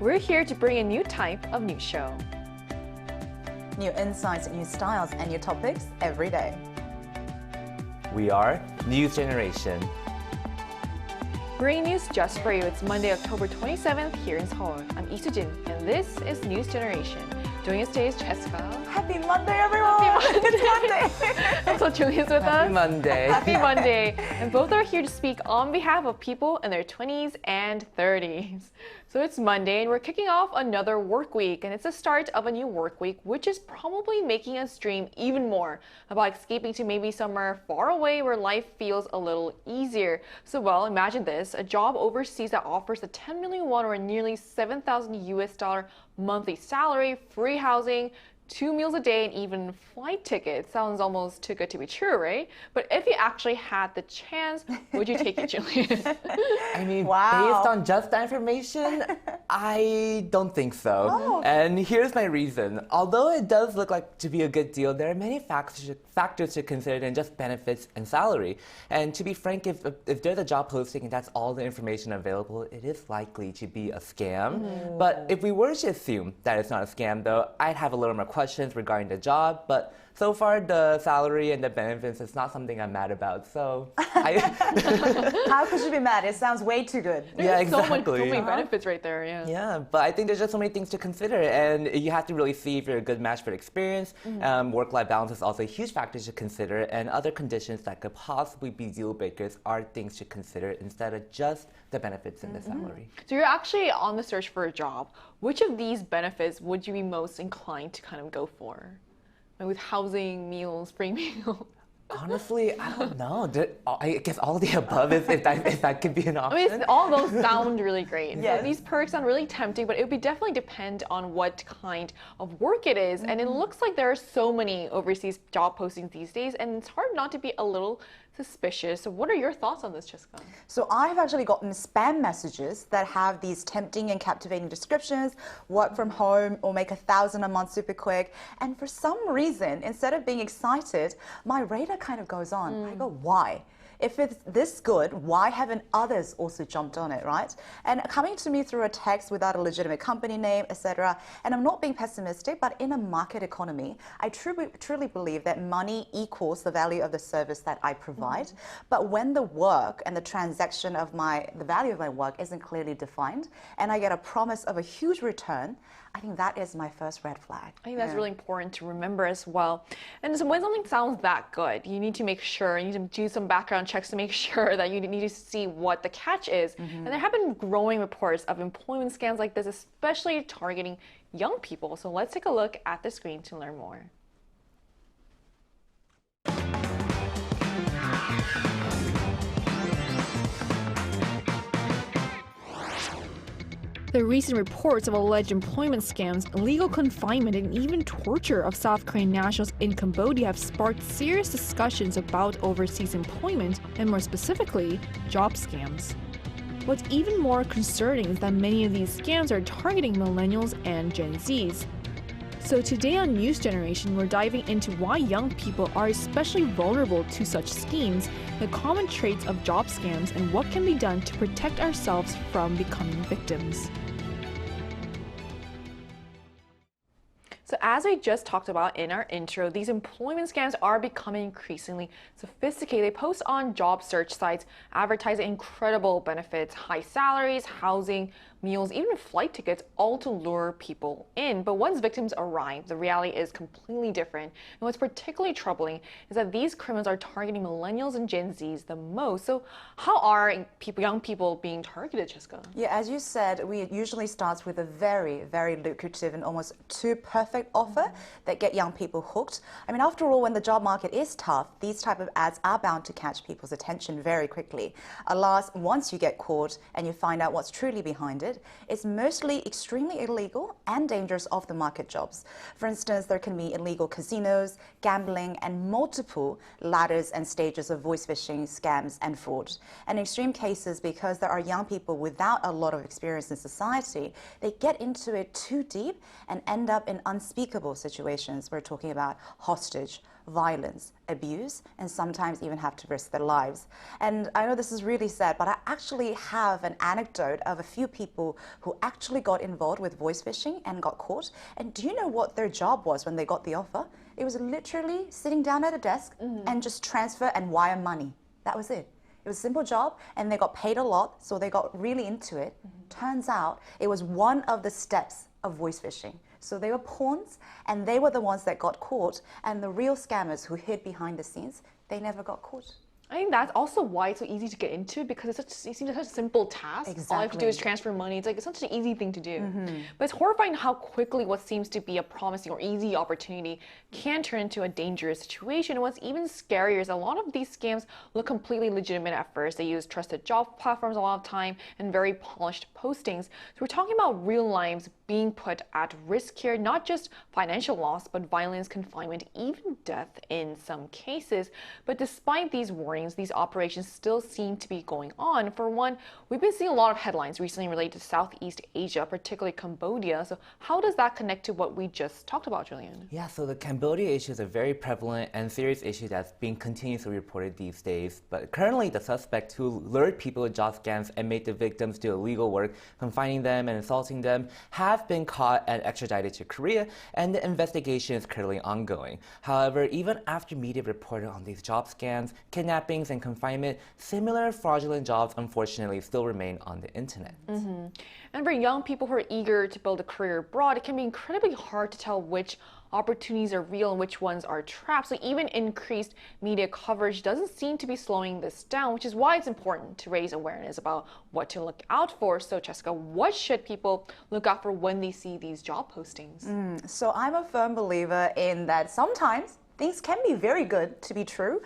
We're here to bring a new type of news show. New insights, new styles, and new topics every day. We are News Generation. Bringing news just for you. It's Monday, October 27th here in Seoul. I'm Lee Soo-jin, and this is News Generation. Joining us today is Jessica. Happy Monday, everyone! Happy Monday. It's Monday! So Jung is with us. Happy Monday. Happy Monday. And both are here to speak on behalf of people in their 20s and 30s. So it's Monday and we're kicking off another work week, and it's the start of a new work week, which is probably making us dream even more about escaping to maybe somewhere far away where life feels a little easier. So well, imagine this, a job overseas that offers a 10 million won or nearly 7,000 US dollar monthly salary, free housing, 2 meals a day, and even flight tickets. Sounds almost too good to be true, right? But if you actually had the chance, would you take it, Julian? I mean, Wow. based on just that information, I don't think so. Oh. And here's my reason. Although it does look like to be a good deal, there are many factors to consider than just benefits and salary. And to be frank, if there's a job posting and that's all the information available, it is likely to be a scam. But if we were to assume that it's not a scam, though, I'd have a little more questions regarding the job. But so far, the salary and the benefits is not something I'm mad about. So, How could you be mad? It sounds way too good. yeah, So exactly. many benefits right there, yeah. Yeah, but I think there's just so many things to consider, and you have to really see if you're a good match for the experience. Work-life balance is also a huge factor to consider, and other conditions that could possibly be deal breakers are things to consider instead of just the benefits and the salary. So you're actually on the search for a job. Which of these benefits would you be most inclined to kind of go for? Like with housing, meals, free meals? Honestly, I don't know. I guess all the above, if that could be an I option. mean, all those sound really great. Yes. So these perks sound really tempting, but it would be definitely depend on what kind of work it is. And it looks like there are so many overseas job postings these days, and it's hard not to be a little suspicious. So what are your thoughts on this, Jessica? So I've actually gotten spam messages that have these tempting and captivating descriptions, work from home or make 1,000 a month super quick. And for some reason, instead of being excited, my radar kind of goes on. I go, why? If it's this good, why haven't others also jumped on it, right? And coming to me through a text without a legitimate company name, etc. And I'm not being pessimistic, but in a market economy, I truly believe that money equals the value of the service that I provide. But when the work and the transaction of the value of my work isn't clearly defined, and I get a promise of a huge return, I think that is my first red flag. I think that's really important to remember as well. And so when something sounds that good, you need to make sure, you need to do some background checks to make sure that you need to see what the catch is. And there have been growing reports of employment scams like this, especially targeting young people. So let's take a look at the screen to learn more. The recent reports of alleged employment scams, illegal confinement, and even torture of South Korean nationals in Cambodia have sparked serious discussions about overseas employment and, more specifically, job scams. What's even more concerning is that many of these scams are targeting millennials and Gen Zs. So today on News Generation, we're diving into why young people are especially vulnerable to such schemes, the common traits of job scams, and what can be done to protect ourselves from becoming victims. So as we just talked about in our intro, these employment scams are becoming increasingly sophisticated. They post on job search sites, advertising incredible benefits, high salaries, housing, meals, even flight tickets, all to lure people in. But once victims arrive, the reality is completely different. And what's particularly troubling is that these criminals are targeting millennials and Gen Zs the most. So how are young people being targeted, Jessica? Yeah, as you said, we usually start with a very, very lucrative and almost too perfect offer that get young people hooked. I mean, after all, when the job market is tough, these type of ads are bound to catch people's attention very quickly. Alas, once you get caught and you find out what's truly behind it, it's mostly extremely illegal and dangerous off-the-market jobs. For instance, there can be illegal casinos, gambling, and multiple ladders and stages of voice phishing, scams, and fraud. And in extreme cases, because there are young people without a lot of experience in society, they get into it too deep and end up in unspeakable unspeakable situations. We're talking about hostage, violence, abuse, and sometimes even have to risk their lives. And I know this is really sad, but I actually have an anecdote of a few people who actually got involved with voice phishing and got caught. And do you know what their job was when they got the offer? It was literally sitting down at a desk and just transfer and wire money. That was it. It was a simple job, and they got paid a lot, so they got really into it. Turns out it was one of the steps of voice phishing. So they were pawns, and they were the ones that got caught, and the real scammers who hid behind the scenes, they never got caught. I think that's also why it's so easy to get into, because it seems like such a simple task. All you have to do is transfer money. It's like it's such an easy thing to do. But it's horrifying how quickly what seems to be a promising or easy opportunity can turn into a dangerous situation. And what's even scarier is a lot of these scams look completely legitimate at first. They use trusted job platforms a lot of time and very polished postings. So we're talking about real lives being put at risk here, not just financial loss, but violence, confinement, even death in some cases. But despite these warnings, these operations still seem to be going on. For one, we've been seeing a lot of headlines recently related to Southeast Asia, particularly Cambodia. So how does that connect to what we just talked about, Julian? Yeah, so the Cambodia issue is a very prevalent and serious issue that's being continuously reported these days. But currently, the suspect who lured people with job scams and made the victims do illegal work, confining them and assaulting them, have been caught and extradited to Korea, and the investigation is currently ongoing. However, even after media reported on these job scams, kidnappings, and confinement, similar fraudulent jobs unfortunately still remain on the internet. And for young people who are eager to build a career abroad, it can be incredibly hard to tell which opportunities are real and which ones are traps. So even increased media coverage doesn't seem to be slowing this down, which is why it's important to raise awareness about what to look out for. So Jessica, what should people look out for when they see these job postings? So I'm a firm believer in that sometimes things can be very good to be true,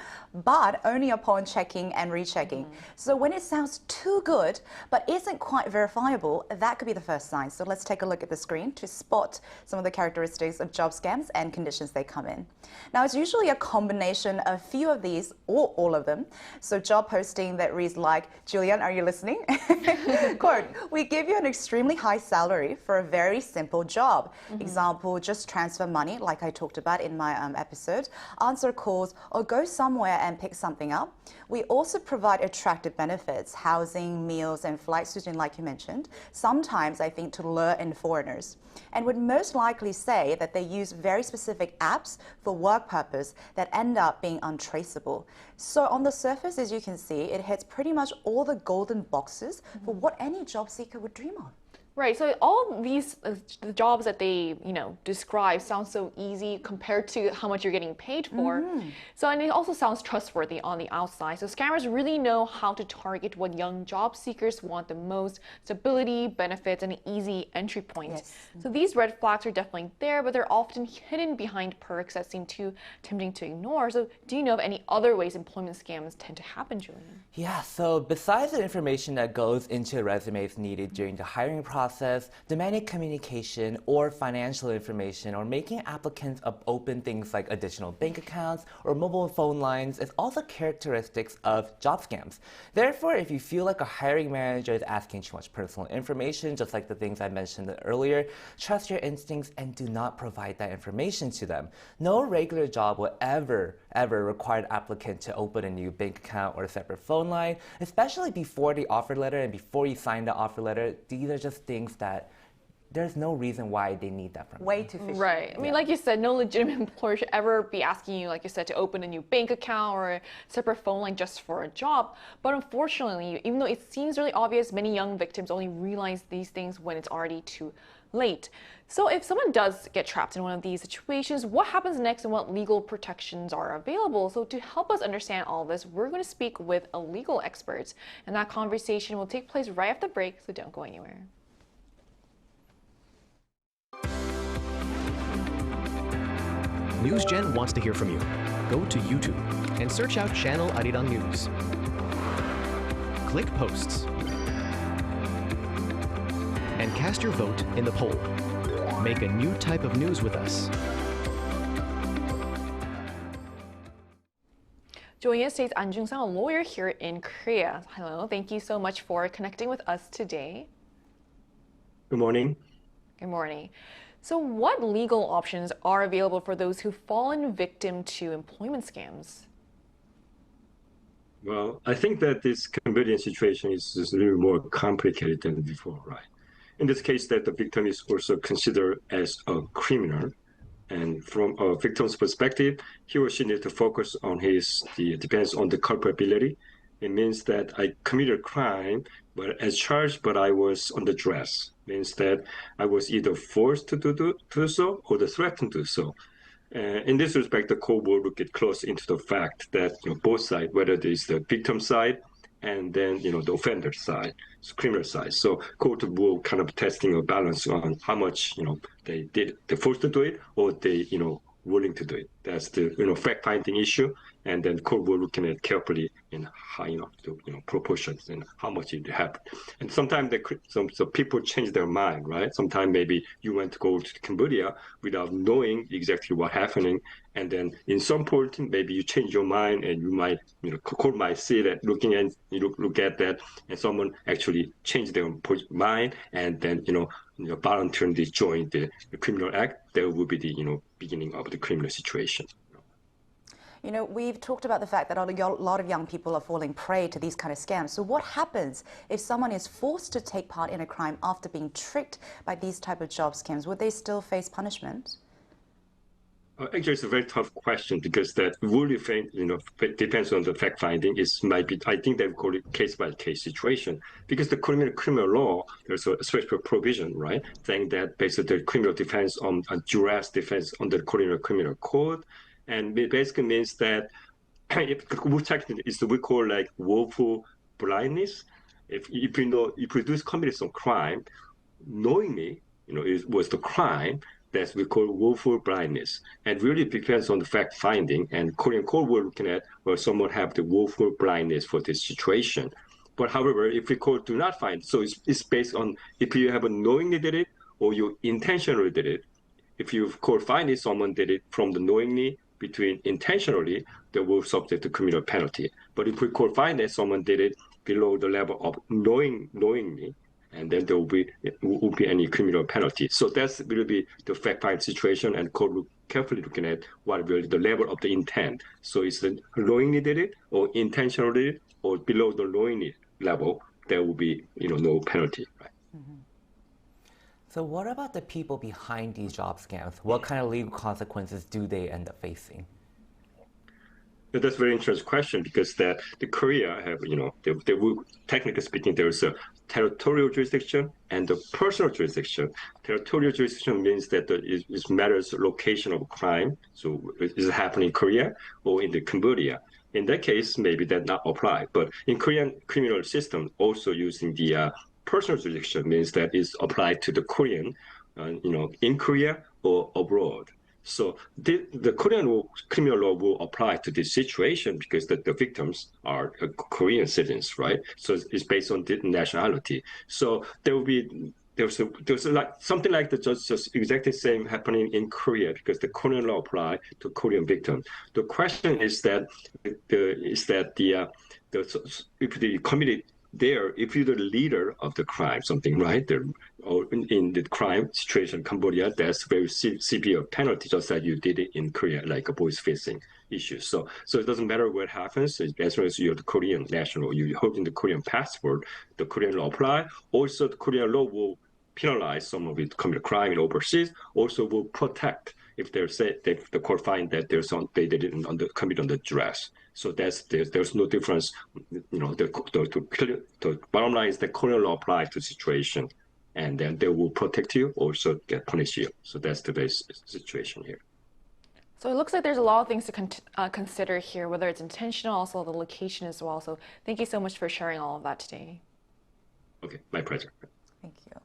but only upon checking and rechecking. So when it sounds too good, but isn't quite verifiable, that could be the first sign. So let's take a look at the screen to spot some of the characteristics of job scams and conditions they come in. Now, it's usually a combination of a few of these or all of them. So job posting that reads like, Julian, are you listening? Quote, we give you an extremely high salary for a very simple job. Example, just transfer money, like I talked about in my episode, answer calls, or go somewhere and pick something up. We also provide attractive benefits, housing, meals, and flights, Susan, like you mentioned, sometimes I think to lure in foreigners, and would most likely say that they use very specific apps for work purpose that end up being untraceable. So on the surface, as you can see, it hits pretty much all the golden boxes for what any job seeker would dream of. Right, so all these the jobs that they describe sound so easy compared to how much you're getting paid for. So and it also sounds trustworthy on the outside. So scammers really know how to target what young job seekers want the most: stability, benefits, and an easy entry point. Yes. So these red flags are definitely there, but they're often hidden behind perks that seem too tempting to ignore. So do you know of any other ways employment scams tend to happen, Julian? Yeah, so besides the information that goes into resumes needed during the hiring process, demanding communication or financial information, or making applicants open things like additional bank accounts or mobile phone lines is also characteristics of job scams. Therefore, if you feel like a hiring manager is asking too much personal information, just like the things I mentioned earlier, trust your instincts and do not provide that information to them. No regular job will ever require an applicant to open a new bank account or a separate phone line, especially before the offer letter and before you sign the offer letter. These are just things that there's no reason why they need that from you. Way too fishy. Right. I mean, like you said, no legitimate employer should ever be asking you, like you said, to open a new bank account or a separate phone line just for a job. But unfortunately, even though it seems really obvious, many young victims only realize these things when it's already too late. So if someone does get trapped in one of these situations, what happens next and what legal protections are available? So to help us understand all this, we're going to speak with a legal expert, and that conversation will take place right after the break, so don't go anywhere. NewsGen wants to hear from you. Go to YouTube and search out channel Arirang News. Click Posts and cast your vote in the poll. Make a new type of news with us. Joining us today is An Jung-sang, a lawyer here in Korea. Hello, thank you so much for connecting with us today. Good morning. Good morning. So what legal options are available for those who've fallen victim to employment scams? Well, I think that this Cambodian situation is a little more complicated than before, right? In this case, that the victim is also considered as a criminal. And from a victim's perspective, he or she needs to focus on depends on the culpability. It means that I committed a crime, but as charged, but I was under duress. Means that I was either forced to do so or the threatened to do so. In this respect, the court will look at close into the fact that both sides, whether it is the victim side and then the offender side, criminal side. So court will kind of testing a balance on how much they forced to do it or they willing to do it. That's the fact-finding issue, and then court will looking at carefully in how the proportions and how much it happened. And sometimes some people change their mind, right? Sometimes maybe you went to go to Cambodia without knowing exactly what happening, and then in some point maybe you change your mind and you might court might see that look at that, and someone actually changed their mind and then voluntarily join the criminal act. That would be the beginning of the criminal situation. We've talked about the fact that a lot of young people are falling prey to these kind of scams. So what happens if someone is forced to take part in a crime after being tricked by these type of job scams? Would they still face punishment? Actually, it's a very tough question because that really depends on the fact finding. I think they call it case by case situation because the criminal law, there's a special provision, right, saying that basically the criminal defense on duress defense under the Korean criminal code, and it basically means that we call like willful blindness. If you committed some crime, knowingly, it was the crime. That's we call willful blindness, and really depends on the fact finding. And Korean court we're looking at where someone have the willful blindness for this situation. But however, if we court do not find, so it's based on if you have a knowingly did it or you intentionally did it. If you court find it, someone did it from the knowingly between intentionally, they will subject to criminal penalty. But if we court find that someone did it below the level of knowingly, and then there will be any criminal penalty. So that's will be the fact-finding situation, and court will carefully looking at what will the level of the intent. So is it knowingly did it or intentionally did it or below the knowingly level, there will be no penalty. Right? Mm-hmm. So what about the people behind these job scams? What kind of legal consequences do they end up facing? That's a very interesting question because the Korea have, they will, technically speaking, there's a territorial jurisdiction and the personal jurisdiction. Territorial jurisdiction means that it matters location of crime. So is it happening in Korea or in the Cambodia? In that case, maybe that not apply. But in Korean criminal system, also using the personal jurisdiction means that is applied to the Korean, in Korea or abroad. So the Korean criminal law will apply to this situation because the victims are Korean citizens, right? So it's based on the nationality. So there's like something like just exactly same happening in Korea because the Korean law apply to Korean victims. The question is that if they committed there, if you're the leader of the crime, something right there, or in the crime situation, Cambodia, that's very severe penalty, just like you did it in Korea, like a voice fixing issue. So it doesn't matter what happens, as long as you're the Korean national, you're holding the Korean passport, the Korean law apply. Also, the Korean law will penalize some of it commit crime in overseas. Also, will protect if the court find that they didn't commit under duress. So there's no difference. The bottom line is that Korean law applies to situation, and then they will protect you, also get punish you. So that's the base situation here. So it looks like there's a lot of things to consider here, whether it's intentional, also the location as well. So thank you so much for sharing all of that today. Okay, my pleasure. Thank you.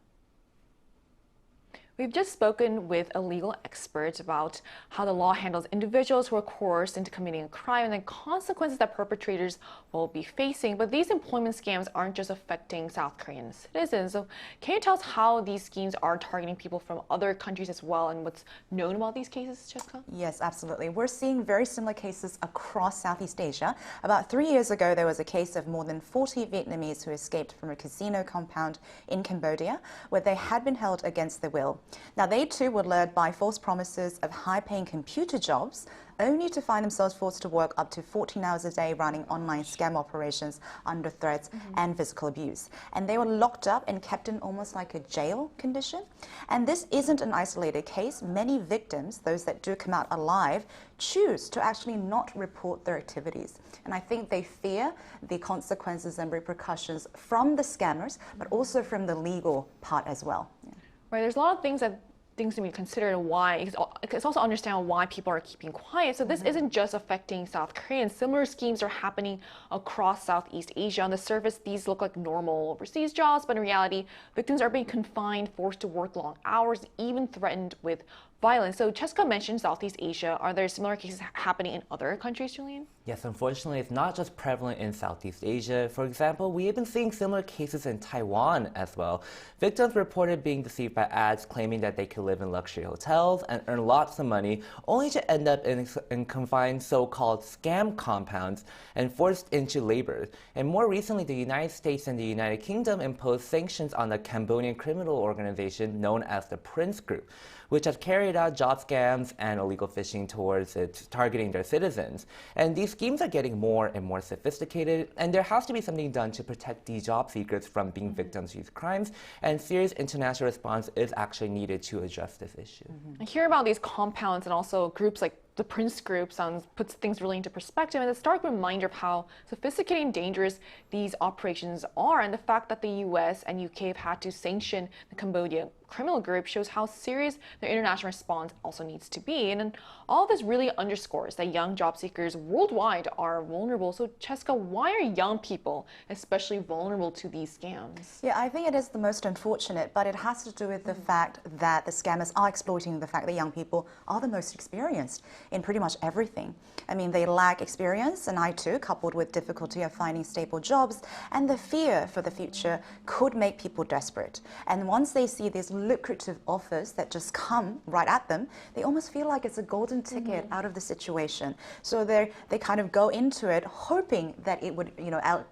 We've just spoken with a legal expert about how the law handles individuals who are coerced into committing a crime and the consequences that perpetrators will be facing. But these employment scams aren't just affecting South Korean citizens. So can you tell us how these schemes are targeting people from other countries as well and what's known about these cases, Jessica? Yes, absolutely. We're seeing very similar cases across Southeast Asia. About 3 years ago, there was a case of more than 40 Vietnamese who escaped from a casino compound in Cambodia where they had been held against their will. Now, they too were lured by false promises of high-paying computer jobs, only to find themselves forced to work up to 14 hours a day running online scam operations under threats and physical abuse. And they were locked up and kept in almost like a jail condition. And this isn't an isolated case. Many victims, those that do come out alive, choose to actually not report their activities. And I think they fear the consequences and repercussions from the scammers, but also from the legal part as well. Yeah. Right, there's a lot of things to be considered and why. It's also understand why people are keeping quiet. So this isn't just affecting South Koreans. Similar schemes are happening across Southeast Asia. On the surface, these look like normal overseas jobs, but in reality, victims are being confined, forced to work long hours, even threatened with violence. So Cheska mentioned Southeast Asia. Are there similar cases happening in other countries, Julian? Yes, unfortunately, it's not just prevalent in Southeast Asia. For example, we have been seeing similar cases in Taiwan as well. Victims reported being deceived by ads claiming that they could live in luxury hotels and earn lots of money, only to end up in confined so-called scam compounds and forced into labor. And more recently, the United States and the United Kingdom imposed sanctions on the Cambodian criminal organization known as the Prince Group, which has carried out job scams and illegal fishing towards it, targeting their citizens. And these schemes are getting more and more sophisticated, and there has to be something done to protect these job seekers from being victims of these crimes, and serious international response is actually needed to address this issue. I hear about these compounds and also groups like the Prince Group puts things really into perspective, and it's a stark reminder of how sophisticated and dangerous these operations are, and the fact that the US and UK have had to sanction the Cambodia criminal group shows how serious their international response also needs to be. And all this really underscores that young job seekers worldwide are vulnerable. So Cheska, why are young people especially vulnerable to these scams? Yeah, I think it is the most unfortunate, but it has to do with the fact that the scammers are exploiting the fact that young people are the most experienced in pretty much everything. I mean, they lack experience, and I too, coupled with difficulty of finding stable jobs, and the fear for the future could make people desperate. And once they see these lucrative offers that just come right at them, they almost feel like it's a golden ticket out of the situation. So they kind of go into it hoping that it would,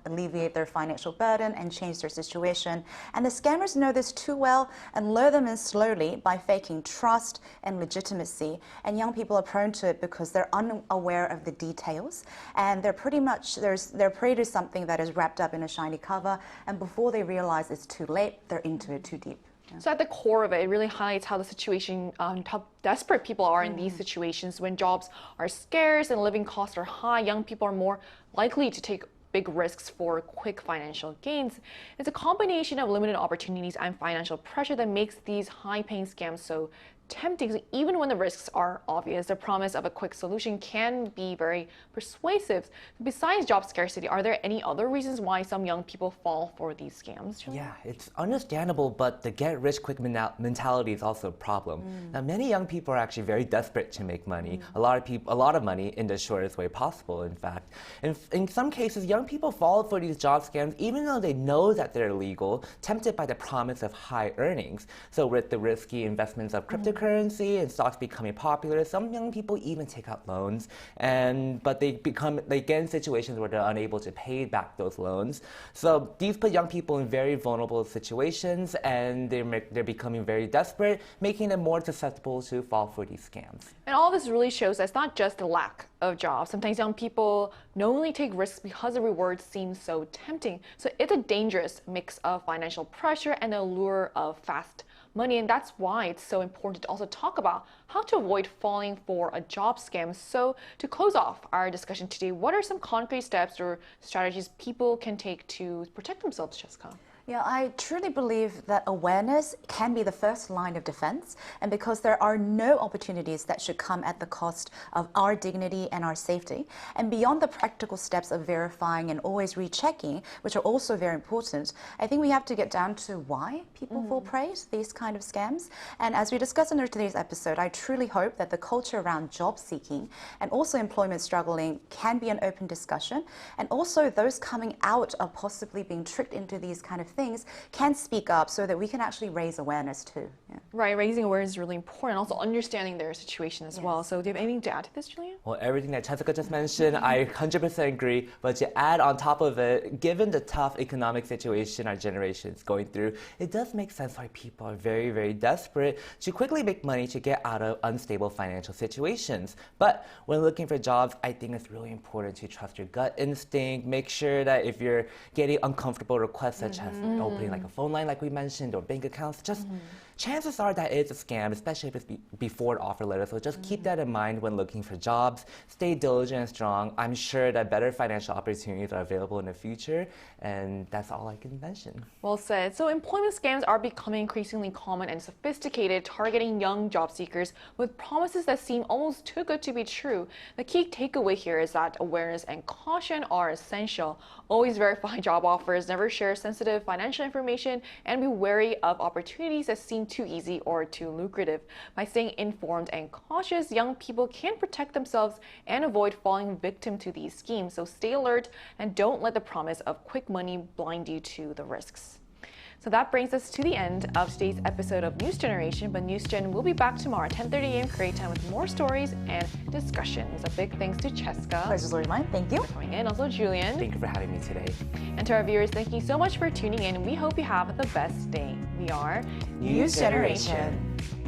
alleviate their financial burden and change their situation. And the scammers know this too well and lure them in slowly by faking trust and legitimacy. And young people are prone to it because they're unaware of the details, and they're prey to something that is wrapped up in a shiny cover, and before they realize it's too late, they're into it too deep. So at the core of it, it really highlights how the situation, how desperate people are in these situations. When jobs are scarce and living costs are high, young people are more likely to take big risks for quick financial gains. It's a combination of limited opportunities and financial pressure that makes these high-paying scams so tempting. So even when the risks are obvious, the promise of a quick solution can be very persuasive. Besides job scarcity, are there any other reasons why some young people fall for these scams? Yeah, it's understandable, but the get-rich-quick mentality is also a problem. Now, many young people are actually very desperate to make money, a lot of money in the shortest way possible, in fact. In some cases, young people fall for these job scams even though they know that they're illegal, tempted by the promise of high earnings. So with the risky investments of cryptocurrency and stocks becoming popular, some young people even take out loans, but they get in situations where they're unable to pay back those loans. So these put young people in very vulnerable situations, and they're becoming very desperate, making them more susceptible to fall for these scams. And all this really shows that it's not just the lack of jobs. Sometimes young people knowingly take risks because the rewards seem so tempting. So it's a dangerous mix of financial pressure and the allure of fast money, and that's why it's so important to also talk about how to avoid falling for a job scam. So to close off our discussion today, what are some concrete steps or strategies people can take to protect themselves, Cheska? Yeah, I truly believe that awareness can be the first line of defense, and because there are no opportunities that should come at the cost of our dignity and our safety. And beyond the practical steps of verifying and always rechecking, which are also very important, I think we have to get down to why people fall prey to these kind of scams. And as we discussed in today's episode, I truly hope that the culture around job seeking and also employment struggling can be an open discussion, and also those coming out of possibly being tricked into these kind of things can speak up so that we can actually raise awareness too. Yeah. Right, raising awareness is really important. Also understanding their situation as well. So do you have anything to add to this, Julian? Well, everything that Jessica just mentioned, I 100% agree. But to add on top of it, given the tough economic situation our generation is going through, it does make sense why people are very, very desperate to quickly make money to get out of unstable financial situations. But when looking for jobs, I think it's really important to trust your gut instinct. Make sure that if you're getting uncomfortable requests such as opening like a phone line like we mentioned or bank accounts, just chances are that it's a scam, especially if it's before an offer letter. So just keep that in mind when looking for jobs. Stay diligent and strong. I'm sure that better financial opportunities are available in the future, and that's all I can mention. Well said. So employment scams are becoming increasingly common and sophisticated, targeting young job seekers with promises that seem almost too good to be true. The key takeaway here is that awareness and caution are essential. Always verify job offers, never share sensitive financial information, and be wary of opportunities that seem too easy or too lucrative. By staying informed and cautious, young people can protect themselves and avoid falling victim to these schemes. So stay alert and don't let the promise of quick money blind you to the risks. So that brings us to the end of today's episode of News Generation, but News Gen will be back tomorrow at 10:30 a.m. Korean time with more stories and discussions. A big thanks to Cheska Pleasure's all mine. Thank you. for coming in, also Julian. Thank you for having me today. And to our viewers, thank you so much for tuning in. We hope you have the best day. We are News Generation.